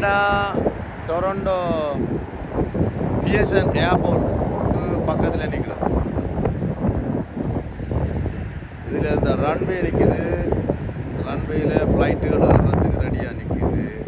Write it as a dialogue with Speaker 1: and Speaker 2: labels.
Speaker 1: Canada Toronto BSN airport பக்கத்தில் நிற்கிறோம். இதில் இந்த ரன்வே நிற்கிது. ரன்வேயில் ஃப்ளைட்டுகள் வர்றதுக்கு ரெடியாக நிற்கிது.